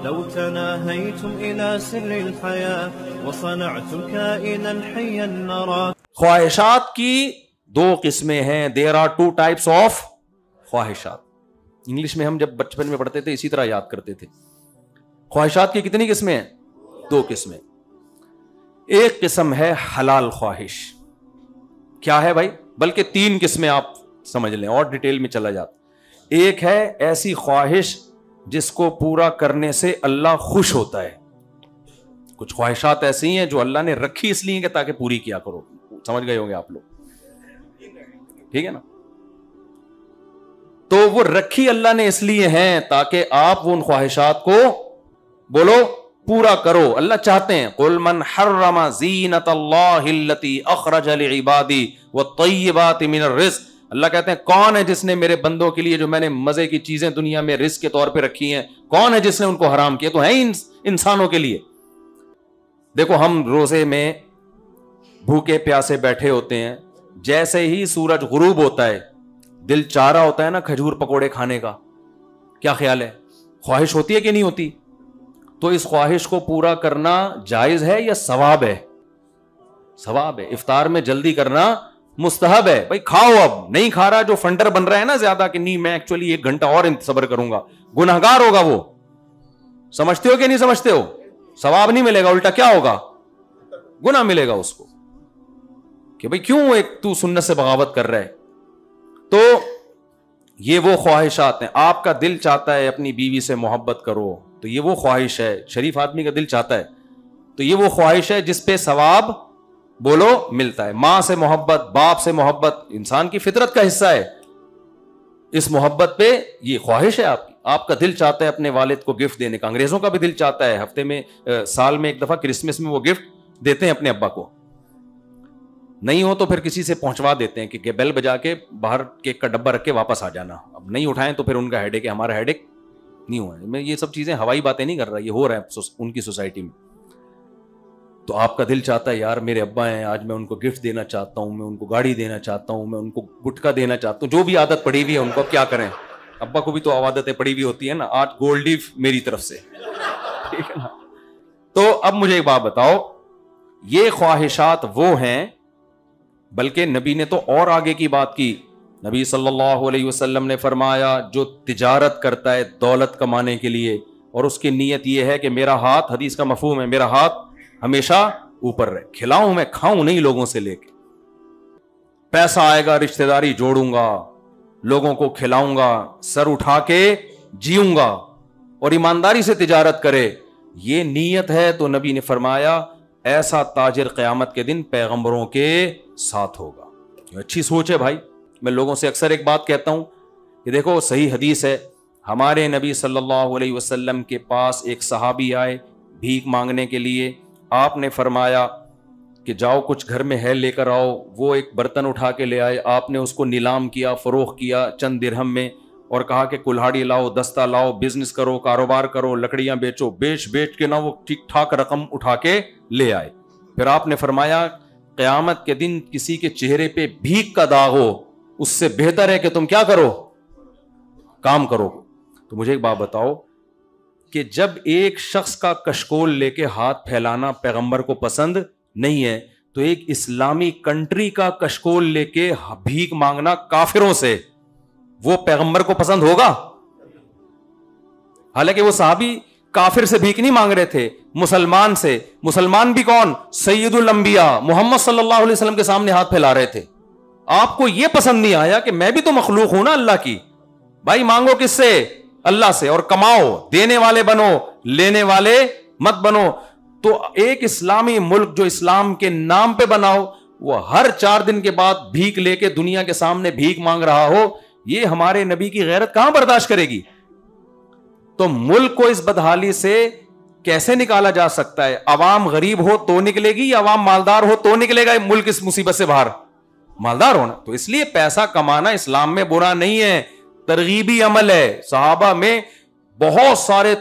لو تناهيتم إلى سر الحياة وصنعتم كائنا حيا نرى. خواہشات کی دو قسمیں ہیں. There are two types of خواہشات. انگلش میں ہم جب بچپن میں پڑھتے تھے اسی طرح یاد کرتے تھے. خواہشات کی کتنی قسمیں ہیں؟ دو قسمیں. ایک قسم ہے حلال خواہش. کیا ہے بھائی؟ بلکہ تین قسمیں آپ سمجھ لیں اور ڈیٹیل میں چلا جاتا. ایک ہے ایسی خواہش جس کو پورا کرنے سے اللہ خوش ہوتا ہے. کچھ خواہشات ایسی ہیں جو اللہ نے رکھی اس لیے کہ تاکہ پوری کیا کرو. سمجھ گئے ہوں گے آپ لوگ, ٹھیک ہے نا؟ تو وہ رکھی اللہ نے اس لیے ہیں تاکہ آپ وہ ان خواہشات کو بولو پورا کرو. اللہ چاہتے ہیں قل من حرم زینت اللہ التی اخرج لعبادی والطیبات من الرزق. اللہ کہتے ہیں کون ہے جس نے میرے بندوں کے لیے جو میں نے مزے کی چیزیں دنیا میں رزق کے طور پہ رکھی ہیں, کون ہے جس نے ان کو حرام کیا؟ تو ہے انسانوں کے لیے. دیکھو ہم روزے میں بھوکے پیاسے بیٹھے ہوتے ہیں, جیسے ہی سورج غروب ہوتا ہے دل چاہ رہا ہوتا ہے نا کھجور پکوڑے کھانے کا. کیا خیال ہے؟ خواہش ہوتی ہے کہ نہیں ہوتی؟ تو اس خواہش کو پورا کرنا جائز ہے یا ثواب ہے؟ ثواب ہے. افطار میں جلدی کرنا مستحب ہے. بھائی کھاؤ, اب نہیں کھا رہا جو فنڈر بن رہا ہے نا زیادہ کہ نہیں میں ایکچولی 1 گھنٹہ اور صبر کروں گا, گنہگار ہوگا وہ. سمجھتے ہو کہ نہیں سمجھتے ہو؟ ثواب نہیں ملے گا, الٹا کیا ہوگا؟ گناہ ملے گا اس کو کہ بھائی کیوں ایک تو سنت سے بغاوت کر رہا ہے. تو یہ وہ خواہشات ہیں. آپ کا دل چاہتا ہے اپنی بیوی سے محبت کرو تو یہ وہ خواہش ہے. شریف آدمی کا دل چاہتا ہے تو یہ وہ خواہش ہے جس پہ ثواب بولو ملتا ہے. ماں سے محبت, باپ سے محبت انسان کی فطرت کا حصہ ہے. اس محبت پہ یہ خواہش ہے آپ کی. آپ کا دل چاہتا ہے اپنے والد کو گفٹ دینے کا. انگریزوں کا بھی دل چاہتا ہے ہفتے میں سال میں 1 دفعہ کرسمس میں وہ گفٹ دیتے ہیں اپنے ابا کو. نہیں ہو تو پھر کسی سے پہنچوا دیتے ہیں کہ بیل بجا کے باہر کیک کا ڈبہ رکھ کے واپس آ جانا. اب نہیں اٹھائیں تو پھر ان کا ہیڈیک ہے, ہمارا ہیڈیک نہیں ہوا. میں یہ سب چیزیں ہوائی باتیں نہیں کر رہا, یہ ہو رہا ہے ان کی سوسائٹی میں. تو آپ کا دل چاہتا ہے یار میرے ابا ہیں, آج میں ان کو گفٹ دینا چاہتا ہوں, میں ان کو گاڑی دینا چاہتا ہوں, میں ان کو گٹکا دینا چاہتا ہوں. جو بھی عادت پڑی ہوئی ہے ان کو کیا کریں, ابا کو بھی تو عادتیں پڑی ہوئی ہوتی ہے نا. آج گولڈی میری طرف سے, ٹھیک ہے نا. تو اب مجھے ایک بات بتاؤ, یہ خواہشات وہ ہیں, بلکہ نبی نے تو اور آگے کی بات کی. نبی صلی اللہ علیہ وسلم نے فرمایا جو تجارت کرتا ہے دولت کمانے کے لیے اور اس کی نیت یہ ہے کہ میرا ہاتھ, حدیث کا مفہوم ہے میرا ہاتھ ہمیشہ اوپر رہے, کھلاؤں میں کھاؤں نہیں لوگوں سے لے کے, پیسہ آئے گا رشتہ داری جوڑوں گا, لوگوں کو کھلاؤں گا, سر اٹھا کے جیوں گا, اور ایمانداری سے تجارت کرے, یہ نیت ہے. تو نبی نے فرمایا ایسا تاجر قیامت کے دن پیغمبروں کے ساتھ ہوگا. اچھی سوچ ہے بھائی. میں لوگوں سے اکثر ایک بات کہتا ہوں کہ دیکھو صحیح حدیث ہے, ہمارے نبی صلی اللہ علیہ وسلم کے پاس ایک صحابی آئے بھیک مانگنے کے لیے. آپ نے فرمایا کہ جاؤ کچھ گھر میں ہے لے کر آؤ. وہ ایک برتن اٹھا کے لے آئے. آپ نے اس کو نیلام کیا, فروخت کیا چند درہم میں, اور کہا کہ کلہاڑی لاؤ, دستہ لاؤ, بزنس کرو, کاروبار کرو, لکڑیاں بیچو. بیچ کے نہ وہ ٹھیک ٹھاک رقم اٹھا کے لے آئے. پھر آپ نے فرمایا قیامت کے دن کسی کے چہرے پہ بھیک کا داغ ہو, اس سے بہتر ہے کہ تم کیا کرو, کام کرو. تو مجھے ایک بات بتاؤ کہ جب ایک شخص کا کشکول لے کے ہاتھ پھیلانا پیغمبر کو پسند نہیں ہے, تو ایک اسلامی کنٹری کا کشکول لے کے بھیک مانگنا کافروں سے وہ پیغمبر کو پسند ہوگا؟ حالانکہ وہ صحابی کافر سے بھیک نہیں مانگ رہے تھے, مسلمان سے. مسلمان بھی کون؟ سید الانبیاء محمد صلی اللہ علیہ وسلم کے سامنے ہاتھ پھیلا رہے تھے. آپ کو یہ پسند نہیں آیا کہ میں بھی تو مخلوق ہوں نا اللہ کی. بھائی مانگو کس سے؟ اللہ سے, اور کماؤ, دینے والے بنو, لینے والے مت بنو. تو ایک اسلامی ملک جو اسلام کے نام پہ بناؤ, وہ ہر 4 دن کے بعد بھیک لے کے دنیا کے سامنے بھیک مانگ رہا ہو, یہ ہمارے نبی کی غیرت کہاں برداشت کرے گی؟ تو ملک کو اس بدحالی سے کیسے نکالا جا سکتا ہے؟ عوام غریب ہو تو نکلے گی یا عوام مالدار ہو تو نکلے گا ملک اس مصیبت سے باہر؟ مالدار ہونا. تو اس لیے پیسہ کمانا اسلام میں برا نہیں ہے, ترغیبی عمل ہے. صحابہ میں بہت سارے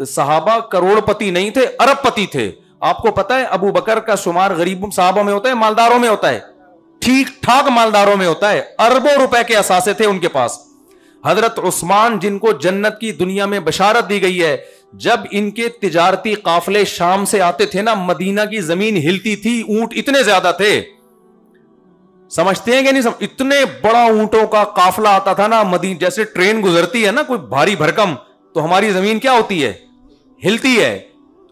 صحابہ کروڑ پتی نہیں تھے, ارب پتی تھے. آپ کو پتا ہے ابو بکر کا شمار غریب صحابہ میں ہوتا ہے مالداروں میں ہوتا ہے؟ ٹھیک ٹھاک مالداروں میں ہوتا ہے. اربوں روپے کے اثاثے تھے ان کے پاس. حضرت عثمان جن کو جنت کی دنیا میں بشارت دی گئی ہے, جب ان کے تجارتی قافلے شام سے آتے تھے نا, مدینہ کی زمین ہلتی تھی, اونٹ اتنے زیادہ تھے, سمجھتے ہیں کہ نہیں, اتنے بڑا اونٹوں کا قافلہ آتا تھا نا مدینہ, جیسے ٹرین گزرتی ہے نا کوئی بھاری بھرکم, تو ہماری زمین کیا ہوتی ہے, ہلتی ہے.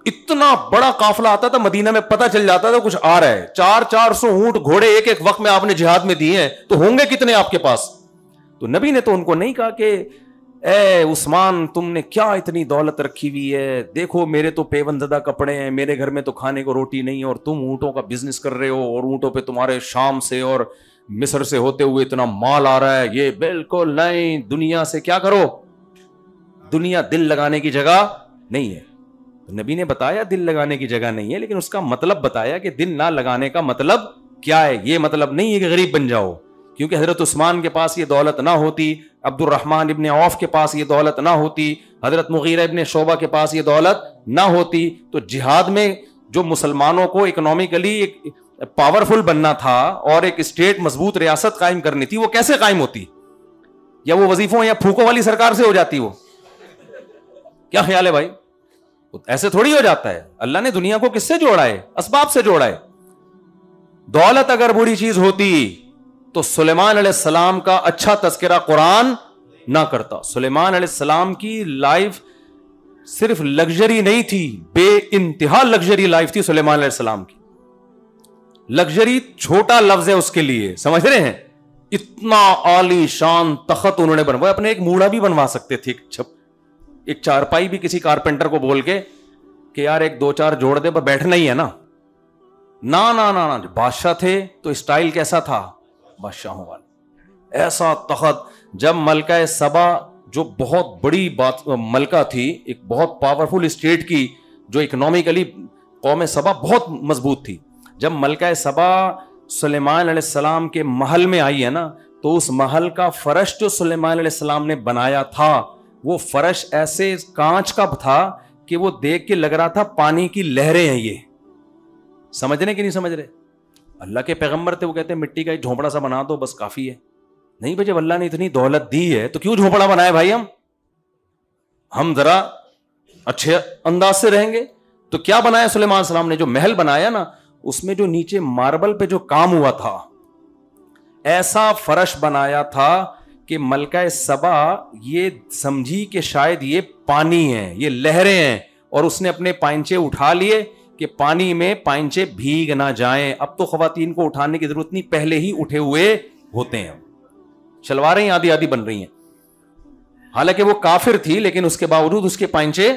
اتنا بڑا قافلہ آتا تھا مدینہ میں, پتہ چل جاتا تھا کچھ آ رہا ہے. 400 اونٹ گھوڑے ایک ایک وقت میں آپ نے جہاد میں دیے ہیں, تو ہوں گے کتنے آپ کے پاس. تو نبی نے تو ان کو نہیں کہا کہ اے عثمان تم نے کیا اتنی دولت رکھی ہوئی ہے, دیکھو میرے تو پیون زدہ کپڑے ہیں, میرے گھر میں تو کھانے کو روٹی نہیں ہے, اور تم اونٹوں کا بزنس کر رہے ہو, اور اونٹوں پہ تمہارے شام سے اور مصر سے ہوتے ہوئے اتنا مال آ رہا ہے. یہ بالکل نہیں, دنیا سے کیا کرو, دنیا دل لگانے کی جگہ نہیں ہے. نبی نے بتایا دل لگانے کی جگہ نہیں ہے, لیکن اس کا مطلب بتایا کہ دل نہ لگانے کا مطلب کیا ہے. یہ مطلب نہیں ہے کہ غریب بن جاؤ, کیونکہ حضرت عثمان کے پاس یہ دولت نہ ہوتی, عبد الرحمن ابن عوف کے پاس یہ دولت نہ ہوتی, حضرت مغیرہ ابن شعبہ کے پاس یہ دولت نہ ہوتی, تو جہاد میں جو مسلمانوں کو اکنامکلی ایک پاورفل بننا تھا اور ایک اسٹیٹ مضبوط ریاست قائم کرنی تھی, وہ کیسے قائم ہوتی؟ یا وہ وظیفوں یا پھوکوں والی سرکار سے ہو جاتی؟ وہ کیا خیال ہے بھائی؟ ایسے تھوڑی ہو جاتا ہے. اللہ نے دنیا کو کس سے جوڑا ہے؟ اسباب سے جوڑا ہے. دولت اگر بری چیز ہوتی تو سلیمان علیہ السلام کا اچھا تذکرہ قرآن نہ کرتا. سلیمان علیہ السلام کی لائف صرف لگژری نہیں تھی, بے انتہا لگژری لائف تھی سلیمان علیہ السلام کی. لگژری چھوٹا لفظ ہے اس کے لیے, سمجھ رہے ہیں؟ اتنا عالی شان تخت انہوں نے بنوایا, اپنے ایک موڑا بھی بنوا سکتے تھے, ایک چارپائی بھی کسی کارپینٹر کو بول کے کہ یار ایک 2-4 جوڑ دے, پر بیٹھنا ہی ہے نا. نا بادشاہ تھے تو اسٹائل کیسا تھا, بادشاہوں والا ایسا تخت. جب ملکہ سبا جو بہت بڑی ملکہ تھی, ایک بہت پاورفل اسٹیٹ کی, جو اکنامکلی قوم سبا بہت مضبوط تھی, جب ملکہ سبا سلیمان علیہ السلام کے محل میں آئی ہے نا, تو اس محل کا فرش جو سلیمان علیہ السلام نے بنایا تھا, وہ فرش ایسے کانچ کا تھا کہ وہ دیکھ کے لگ رہا تھا پانی کی لہریں ہیں. یہ سمجھنے کی نہیں سمجھ رہے؟ اللہ کے پیغمبر تھے, وہ کہتے ہیں مٹی کا ایک جھونپڑا سا بنا دو بس کافی ہے. نہیں بھائی, جب اللہ نے اتنی دولت دی ہے تو کیوں جھونپڑا بنائے بھائی, ہم ذرا اچھے انداز سے رہیں گے. تو کیا بنایا سلیمان علیہ السلام نے, جو محل بنایا نا, اس میں جو نیچے ماربل پہ جو کام ہوا تھا, ایسا فرش بنایا تھا کہ ملکہ سبا یہ سمجھی کہ شاید یہ پانی ہے, یہ لہریں ہیں, اور اس نے اپنے پائنچے اٹھا لیے کہ پانی میں پائنچے بھیگ نہ جائیں. اب تو خواتین کو اٹھانے کی ضرورت نہیں, پہلے ہی اٹھے ہوئے ہوتے ہیں. شلواریں آدھی آدھی بن رہی ہیں, حالانکہ وہ کافر تھی لیکن اس کے باوجود اس کے پائنچے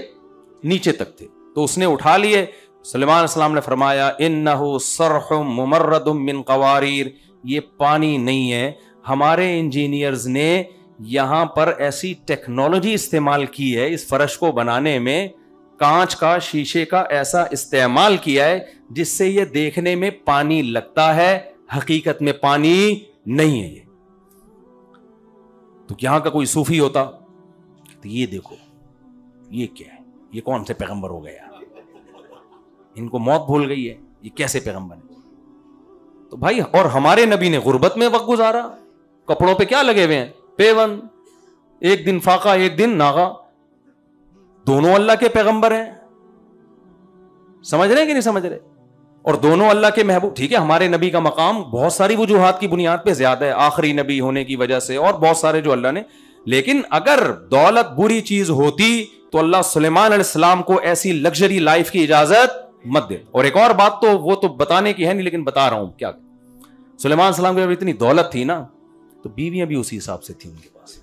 نیچے تک تھے, تو اس نے اٹھا لیے. سلیمان علیہ السلام نے فرمایا انہ صرح ممرد من قواریر, یہ پانی نہیں ہے, ہمارے انجینئرز نے یہاں پر ایسی ٹیکنالوجی استعمال کی ہے اس فرش کو بنانے میں, کانچ کا, شیشے کا ایسا استعمال کیا ہے جس سے یہ دیکھنے میں پانی لگتا ہے, حقیقت میں پانی نہیں ہے. یہ تو یہاں کا کوئی صوفی ہوتا تو یہ دیکھو یہ کیا ہے, یہ کون سے پیغمبر ہو گیا, ان کو موت بھول گئی ہے, یہ کیسے پیغمبر ہے. تو بھائی, اور ہمارے نبی نے غربت میں وقت گزارا, کپڑوں پہ کیا لگے ہوئے ہیں, پیون, ایک دن فاقہ ایک دن ناغا, دونوں اللہ کے پیغمبر ہیں. سمجھ رہے ہیں کہ نہیں سمجھ رہے؟ اور دونوں اللہ کے محبوب. ٹھیک ہے, ہمارے نبی کا مقام بہت ساری وجوہات کی بنیاد پہ زیادہ ہے, آخری نبی ہونے کی وجہ سے, اور بہت سارے جو اللہ نے. لیکن اگر دولت بری چیز ہوتی تو اللہ سلیمان علیہ السلام کو ایسی لگژری لائف کی اجازت مت دے. اور ایک اور بات تو وہ تو بتانے کی ہے نہیں, لیکن بتا رہا ہوں کیا. سلیمان علیہ السلام کی جب اتنی دولت تھی نا, تو بیویاں بھی اسی حساب سے تھیں ان کے پاس.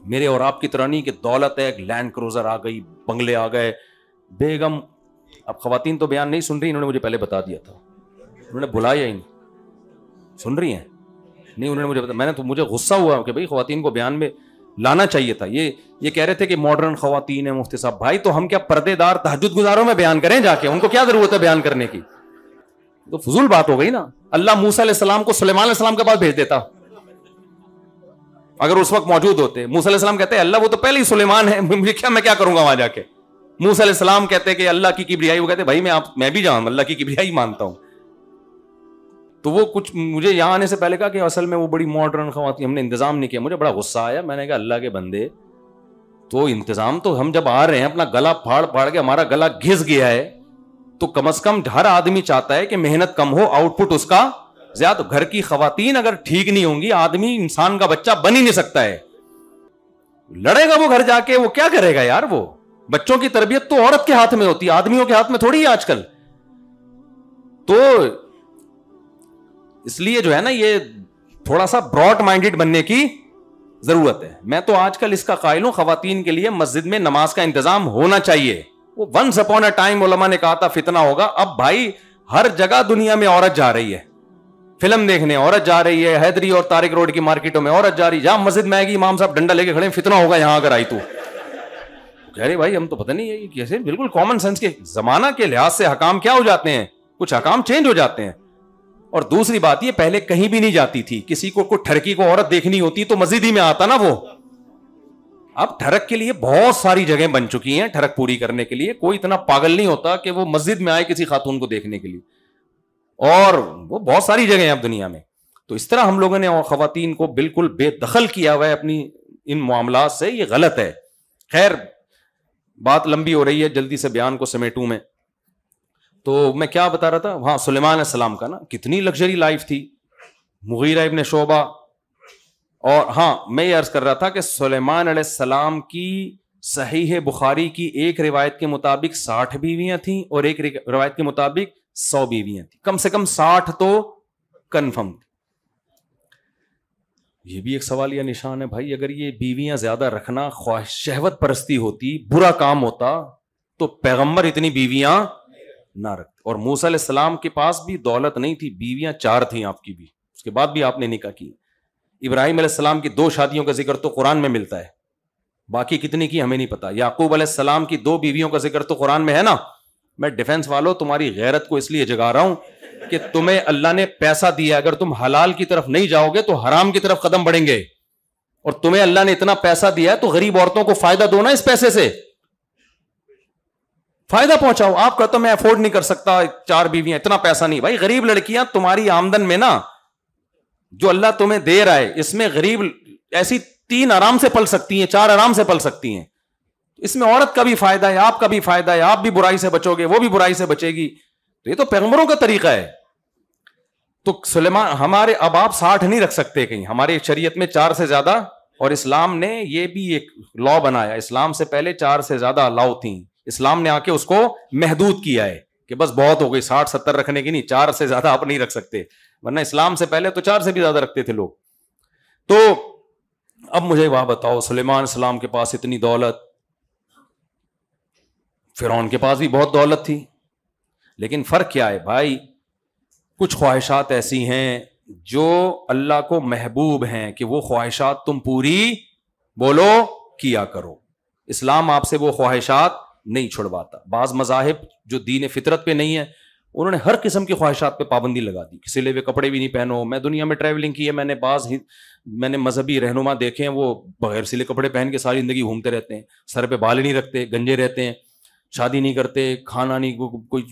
میرے اور آپ کی طرح نہیں کہ دولت ہے, ایک لینڈ کروزر آ گئی, بنگلے آ گئے. بیگم, اب خواتین تو بیان نہیں سن رہی, انہوں نے مجھے پہلے بتا دیا تھا, انہوں نے بلایا ہی نہیں. سن رہی ہیں نہیں, انہوں نے مجھے بتا, میں نے تو مجھے غصہ ہوا کہ بھائی خواتین کو بیان میں لانا چاہیے تھا. یہ کہہ رہے تھے کہ ماڈرن خواتین ہیں مفتی صاحب. بھائی تو ہم کیا پردے دار تہجد گزاروں میں بیان کریں جا کے, ان کو کیا ضرورت ہے بیان کرنے کی؟ تو فضول بات ہو گئی نا. اللہ موسیٰ علیہ السلام کو سلیمان علیہ السلام کے پاس بھیج دیتا اگر اس وقت موجود ہوتے. موسیٰ علیہ السلام کہتے ہیں اللہ وہ تو پہلے ہی سلیمان ہے, مجھے کیا, میں کیا کروں گا وہاں جا کے. موسیٰ علیہ السلام کہتے کہ اللہ کی کبریائی, وہ کہتے بھائی میں بھی جاؤں, اللہ کی کبریائی مانتا ہوں. تو وہ کچھ مجھے یہاں آنے سے پہلے کہا کہ اصل میں وہ بڑی ماڈرن خواتین, ہم نے انتظام نہیں کیا. مجھے بڑا غصہ آیا, میں نے کہا اللہ کے بندے, تو انتظام تو ہم جب آ رہے ہیں اپنا گلا پھاڑ پھاڑ کے ہمارا گلا گھس گیا ہے تو کم از کم ہر آدمی چاہتا ہے کہ محنت کم ہو, آؤٹ پٹ اس کا زیادہ. گھر کی خواتین اگر ٹھیک نہیں ہوں گی آدمی انسان کا بچہ بن ہی نہیں سکتا ہے. لڑے گا وہ گھر جا کے, وہ کیا کرے گا یار. وہ بچوں کی تربیت تو عورت کے ہاتھ میں ہوتی ہے, آدمیوں کے ہاتھ میں تھوڑی ہے آج کل. تو اس لیے جو ہے نا یہ تھوڑا سا براڈ مائنڈیڈ بننے کی ضرورت ہے. میں تو آج کل اس کا قائل ہوں خواتین کے لیے مسجد میں نماز کا انتظام ہونا چاہیے. وہ ونس اپون اے ٹائم علماء نے کہا تھا فتنہ ہوگا, اب بھائی ہر جگہ دنیا میں عورت جا رہی ہے, فلم دیکھنے عورت جا رہی ہے, حیدری اور طارق روڈ کی مارکیٹوں میں عورت جا رہی ہے. جہاں مسجد میں آئے گی امام صاحب ڈنڈا لے کے کھڑے, فتنہ ہوگا یہاں اگر آئی تو. کہہ رہے بھائی ہم تو پتہ نہیں ہے کیسے, بالکل کامن سینس کے زمانہ کے لحاظ سے حکام کیا ہو جاتے ہیں, کچھ حکام چینج ہو جاتے ہیں. اور دوسری بات یہ پہلے کہیں بھی نہیں جاتی تھی, کسی کو کوئی ٹھرکی کو عورت دیکھنی ہوتی تو مسجد ہی میں آتا نا وہ. اب ٹھڑک کے لیے بہت ساری جگہیں بن چکی ہیں, ٹھڑک پوری کرنے کے لیے. کوئی اتنا پاگل نہیں ہوتا کہ وہ مسجد میں آئے کسی خاتون کو دیکھنے کے لیے, اور وہ بہت ساری جگہیں ہیں اب دنیا میں. تو اس طرح ہم لوگوں نے خواتین کو بالکل بے دخل کیا ہوا ہے اپنی ان معاملات سے, یہ غلط ہے. خیر بات لمبی ہو رہی ہے, جلدی سے بیان کو سمیٹوں میں. تو میں کیا بتا رہا تھا, ہاں سلیمان علیہ السلام کا نا کتنی لگژری لائف تھی, مغیرہ ابن شعبہ. اور ہاں میں یہ عرض کر رہا تھا کہ سلیمان علیہ السلام کی صحیح بخاری کی ایک روایت کے مطابق 60 بیویاں تھیں اور ایک روایت کے مطابق 100 بیویاں تھیں. کم سے کم 60 تو کنفرم تھی. یہ بھی ایک سوالیہ نشان ہے بھائی. اگر یہ بیویاں زیادہ رکھنا خواہش شہوت پرستی ہوتی, برا کام ہوتا, تو پیغمبر اتنی بیویاں نہ رکھتے. اور موسیٰ علیہ السلام کے پاس بھی دولت نہیں تھی, بیویاں 4 تھیں آپ کی بھی, اس کے بعد بھی آپ نے نکاح کی. ابراہیم علیہ السلام کی 2 شادیوں کا ذکر تو قرآن میں ملتا ہے, باقی کتنی کی ہمیں نہیں پتا. یعقوب علیہ السلام کی 2 بیویوں کا ذکر تو قرآن میں ہے نا. میں ڈیفنس والوں تمہاری غیرت کو اس لیے جگا رہا ہوں کہ تمہیں اللہ نے پیسہ دیا, اگر تم حلال کی طرف نہیں جاؤ گے تو حرام کی طرف قدم بڑھیں گے. اور تمہیں اللہ نے اتنا پیسہ دیا ہے تو غریب عورتوں کو فائدہ دو نا, اس پیسے سے فائدہ پہنچاؤ. آپ کہتے ہو میں افورڈ نہیں کر سکتا 4 بیویاں, اتنا پیسہ نہیں. بھائی غریب لڑکیاں تمہاری آمدن میں نا جو اللہ تمہیں دے رہا ہے, اس میں غریب ایسی 3 آرام سے پل سکتی ہیں, 4 آرام سے پل سکتی ہیں. اس میں عورت کا بھی فائدہ ہے, آپ کا بھی فائدہ ہے, آپ بھی برائی سے بچو گے, وہ بھی برائی سے بچے گی. تو یہ تو پیغمبروں کا طریقہ ہے. تو سلیمان ہمارے, اب آپ 60 نہیں رکھ سکتے کہیں, ہمارے شریعت میں 4 سے زیادہ, اور اسلام نے یہ بھی ایک لا بنایا. اسلام سے پہلے 4 سے زیادہ الاؤ تھیں, اسلام نے آ کے اس کو محدود کیا ہے کہ بس بہت ہو گئی, 60-70 رکھنے کی نہیں, 4 سے زیادہ آپ نہیں رکھ سکتے. ورنہ اسلام سے پہلے تو 4 سے بھی زیادہ رکھتے تھے لوگ. تو اب مجھے وہاں بتاؤ, سلیمان السلام کے پاس اتنی دولت, فرعون کے پاس بھی بہت دولت تھی, لیکن فرق کیا ہے بھائی؟ کچھ خواہشات ایسی ہیں جو اللہ کو محبوب ہیں کہ وہ خواہشات تم پوری بولو کیا کرو. اسلام آپ سے وہ خواہشات نہیں چھڑواتا. بعض مذاہب جو دین فطرت پہ نہیں ہے انہوں نے ہر قسم کی خواہشات پہ پابندی لگا دی. سلے ہوئے کپڑے بھی نہیں پہنو. میں دنیا میں ٹریولنگ کی ہے, میں نے مذہبی رہنما دیکھے ہیں وہ بغیر سلے کپڑے پہن کے ساری زندگی گھومتے رہتے ہیں, سر پہ بال نہیں رکھتے, گنجے رہتے ہیں, شادی نہیں کرتے, کھانا نہیں, کوئی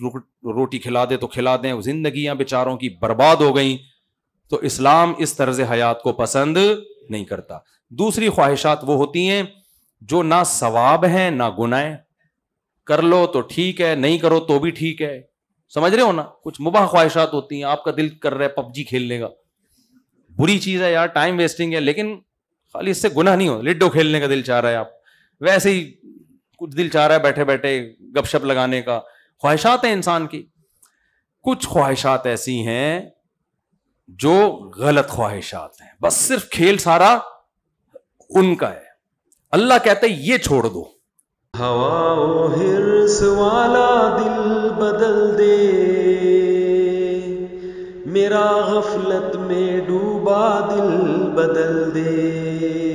روٹی کھلا دے تو کھلا دیں, زندگیاں بیچاروں کی برباد ہو گئیں. تو اسلام اس طرز حیات کو پسند نہیں کرتا. دوسری خواہشات وہ ہوتی ہیں جو نہ ثواب ہیں نہ گناہ. کر لو تو ٹھیک ہے, نہیں کرو تو بھی ٹھیک ہے, سمجھ رہے ہو نا. کچھ مباح خواہشات ہوتی ہیں, آپ کا دل کر رہا ہے پب جی کھیلنے کا, بری چیز ہے یار, ٹائم ویسٹنگ ہے, لیکن خالی اس سے گناہ نہیں ہو. لڈو کھیلنے کا دل چاہ رہا ہے, آپ ویسے ہی کچھ دل چاہ رہا ہے بیٹھے بیٹھے گپ شپ لگانے کا. خواہشات ہیں انسان کی. کچھ خواہشات ایسی ہیں جو غلط خواہشات ہیں, بس صرف کھیل سارا ان کا ہے. اللہ کہتا ہے یہ چھوڑ دو. ہوا و حرص والا دل بدل دے, میرا غفلت میں ڈوبا دل بدل دے.